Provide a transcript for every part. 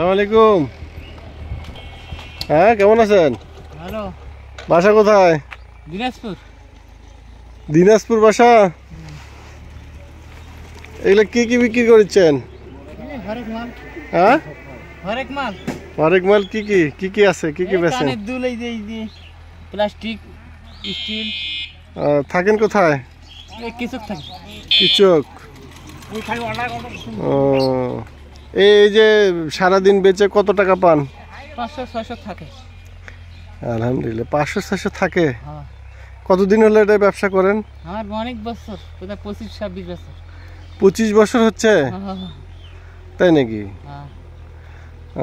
আসসালামু আলাইকুম। হ্যাঁ, কেমন আছেন? ভালো। বাসা কোথায়? দিনাজপুর। দিনাজপুর বাসা। এগুলো কি কি বিক্রি করছেন? হরেক মাল। হ্যাঁ, হরেক মাল। হরেক মাল কি কি আছে, কি কি বেচেন? কানের দুল, এই যে প্লাস্টিক, স্টিল। থাকেন কোথায়? কিচক থাকে। কিচক। ও, এই যে সারাদিন বেচে কত টাকা পান? 500-600 থাকে। আলহামদুলিল্লাহ, 500-600 থাকে। হ্যাঁ। কতদিন হলো এটা ব্যবসা করেন? আমার অনেক বছর, কোথায় 25-26 বছর। 25 বছর হচ্ছে? তাই নাকি? হ্যাঁ,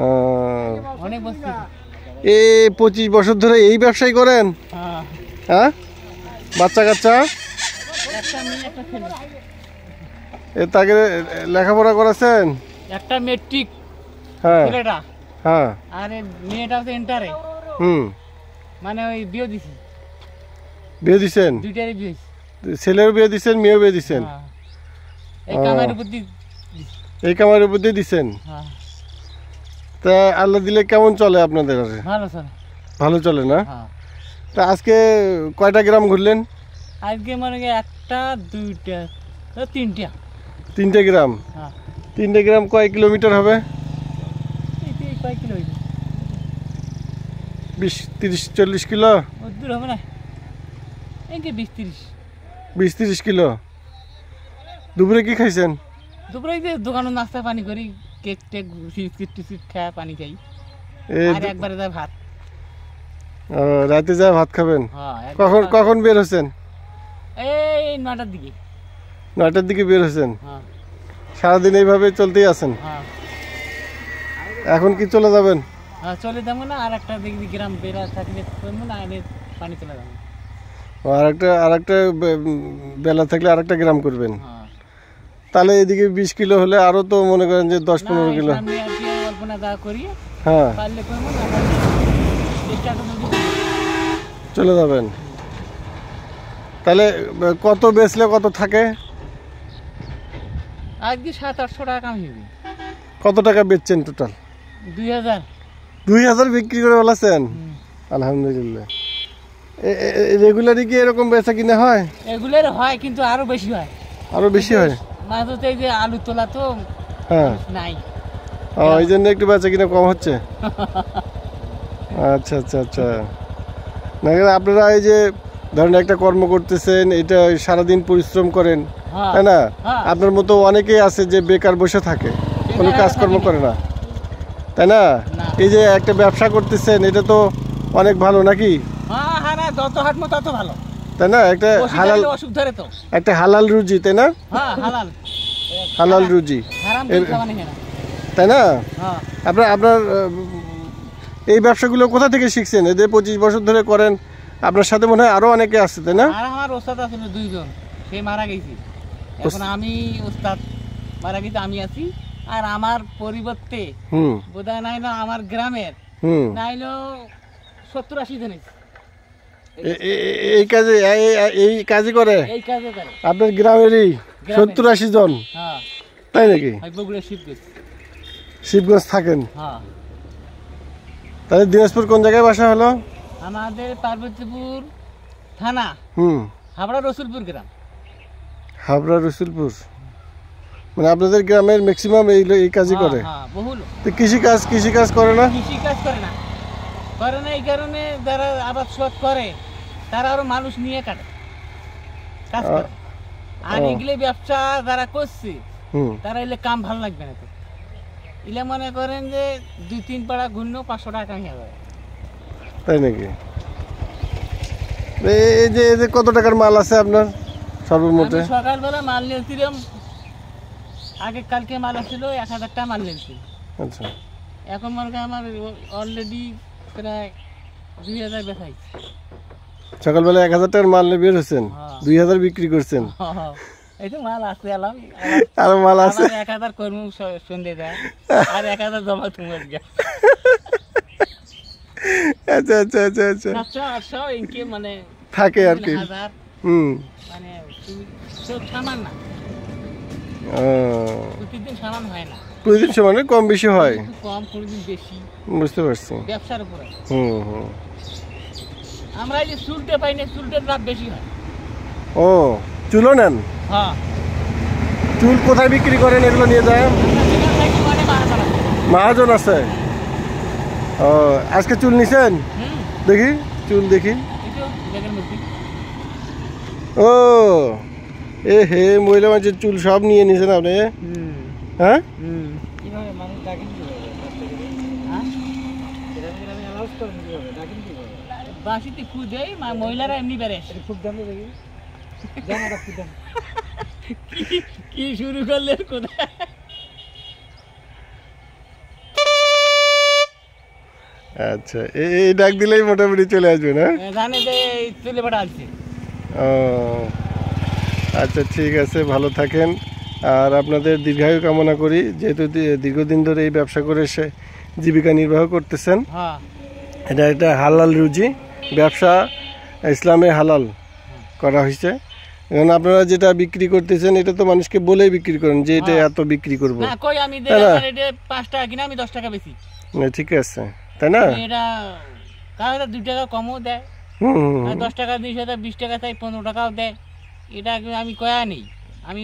আহ, অনেক বছর। এই 25 বছর ধরে এই ব্যবসাই করেন? হ্যাঁ। হ্যাঁ, বাচ্চা কাচ্চা? একটা মেয়ে, একটা ছেলে। তাকে লেখাপড়া করাছেন? একটা মেট্রিক হ্যাঁ ছেলেটা, হ্যাঁ। আর মেয়েটা হচ্ছে ইন্টারে। মানে ওই বিয়ে দিছি। বিয়ে দিছেন? দুইটারই বিয়ে। ছেলেও বিয়ে দিছেন, মেয়েও বিয়ে দিছেন? এই কামের উপর দিয়ে। এই কামার উপর দিয়ে দিছেন? হ্যাঁ। তা আল্লাহ দিলে কেমন চলে আপনাদের? ভালো চলে। ভালো চলে না? হ্যাঁ। তা আজকে কয়টা গ্রাম ঘুরলেন? আজকে মানে একটা, দুইটা, তিনটা। 3টে গ্রাম? হ্যাঁ। 3টে গ্রাম কয় কিলোমিটার হবে? এই কয় কিলো হইবে? 20-30-40 কিলো? দূর হবে না, এই যে 20-30। 20-30 কিলো। দুপুরে কি খাইছেন? দুপুরে যে দোকানে নাস্তা পানি করি, কেক টেক, বিস্কিট টিস্কিট খায়, পানি খাই। আর একবারে যায় ভাত। রাতে যায় ভাত খাবেন? হ্যাঁ। কখন কখন বের হচ্ছেন? এই 9টার দিকে। 9টার দিকে বের হচ্ছেন? হ্যাঁ। সারাদিন এইভাবে চলতেই আছেন? হ্যাঁ। এখন কি চলে যাবেন? হ্যাঁ, চলে যাবো না। আর একটা দেখবি গ্রাম বেড়া থাকলে করবো না, এনে পানি চলে যাবো। আরেকটা বেলা থাকলে আরেকটা গ্রাম করবেন? হ্যাঁ। তাহলে এদিকে 20 কিলো হলে আরো তো মনে করেন যে 10-15 কিলো। সামনে আর কি অল্পনা যা করি, হ্যাঁ, পারলে করবো না, চেষ্টা করবো। চলে যাবেন। তাহলে কত বেচলে কত থাকে? আজকে 700-800 টাকা কাম হইবে। কত টাকা বেচছেন টোটাল? 2000। 2000 বিক্রি করে বলেছেন? আলহামদুলিল্লাহ। রেগুলারই কি এরকম বেচা কিনা হয়? এগুলোর হয়, কিন্তু আরো বেশি হয়। আরো বেশি হয়? মাঝে এই যে আলু তোলা তো হ্যাঁ, নাই, এই জন্য একটু বেচা কিনা কম হচ্ছে। আচ্ছা আচ্ছা আচ্ছা। না, আপনারা এই যে ধরেন একটা কর্ম করতেছেন, এটা সারাদিন পরিশ্রম করেন, তাই না? আপনার মতো অনেকেই আছে যে বেকার বসে থাকে, কোনো কাজকর্ম করে না, তাই না? এই যে একটা ব্যবসা করতেছেন, এটা তো অনেক ভালো নাকি? যত হাঁটবো তত ভালো, তাই না? একটা হালাল, অসুখ ধরে তো একটা হালাল রুজি, তাই না? হালাল, হালাল রুজি, তাই না? আপনার এই ব্যবসাগুলো কোথা থেকে শিখছেন? এদের 25 বছর ধরে করেন, আপনার সাথে মনে হয় আরো অনেকে আছে, তাই না? আমার ওস্তাদ আছে 2 জন, সে মারা গেছে। এখন আমি ওস্তাদ মারা গেছে, আমি আছি। আর আমার পরিবর্তে বোধহয় নাইলো আমার গ্রামের নাইলো 70-80 জন এই কাজে করে। এই কাজে করে আপনার গ্রামেরই 70-80 জন? তাই নাকি? শিবগঞ্জ থাকেন? তাহলে দিনাজপুর কোন জায়গায় বাসা হলো? আমাদের পার্বতীপুর থানা, হাবড়া রসুলপুর গ্রাম। হাবড়া রসুলপুর, মানে আপনাদের গ্রামের ম্যাক্সিমাম এই কাজই করে? তো কৃষি কাজ করে না? কৃষি কাজ করে না, এই কারণে যারা আবাদ সৎ করে তারা আরো মানুষ নিয়ে কাটে, কাজ করে। আর এগুলো ব্যবসা যারা করছে তারা এলে কাম ভালো লাগবে না তো, এলে মনে করেন যে 2-3 পাড়া ঘুরলেও 500 টাকা কামিয়ে যাবে। তাই নাকি? এই যে কত টাকার মাল আছে আপনার সর্বমোটে? সকালবেলা মাল নিয়েছিলাম, আগে কালকে মাল আসছিল 1000 টাকা মাল নিয়েছি। আচ্ছা, এখন মনে করেন আমার অলরেডি প্রায় 2000 বেচাই। সকালবেলা 1000 টাকার মাল নিয়ে বের হচ্ছেন, 2000 বিক্রি করছেন? এই তো মাল আছে, আরো মাল আছে। 1000 কর্ম সন্ধে দেয়, আর 1000 জমা তোমার গিয়া। আচ্ছা আচ্ছা আচ্ছা আচ্ছা, 700-800 ইনকে মানে থাকে আর কি। মানে সব সামান না, প্রতিদিন সামান হয় না। প্রতিদিন সমানে কম বেশি হয়, একটু কম কোনোদিন বেশি, বুঝতে পারছি। ব্যবসার উপরে। হুম। আমরা এই যে চুলটে পাই না, চুলটের লাভ বেশি হয়। ও, চুলও নেন? হ্যাঁ, চুল কোথায় বিক্রি করেন এগুলো নিয়ে যায়? মহাজন আছে। ও, আজকে চুল নিছেন? দেখি চুল দেখি। ও এ হে, মহিলা মানুষের চুল সব নিয়ে নিছেন আপনি? হ্যাঁ, বাসিতে ফু দেয় মহিলারা এমনি বেড়ে কি শুরু করলে কোথায়? আচ্ছা, এই ডাক দিলেই মোটামুটি চলে আসবে না? জানে যে চলে বেড়া আসছে। ও আচ্ছা, ঠিক আছে, ভালো থাকেন। আর আপনাদের দীর্ঘায়ু কামনা করি, যেহেতু দীর্ঘদিন ধরে এই ব্যবসা করে সে জীবিকা নির্বাহ করতেছেন। এটা একটা হালাল রুজি ব্যবসা, ইসলামে হালাল করা হয়েছে। এখন আপনারা যেটা বিক্রি করতেছেন এটা তো মানুষকে বলেই বিক্রি করেন যে এটা এত বিক্রি করবো, না কই আমি 5 টাকা কিনা আমি 10 টাকা বেশি। ঠিক আছে, তাই না? এটা কারণ 2 টাকা কমও দেয়, 10 টাকা 20 টাকা চাই 15 টাকাও দেয়। এটা আমি কয়া নেই, আমি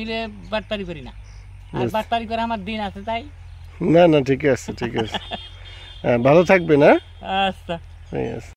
বাটপারি করি না, আর বাটপারি করে আমার দিন আছে তাই। না না, ঠিক আছে, ঠিক আছে। ভালো থাকবেন। হ্যাঁ, আচ্ছা, ঠিক আছে।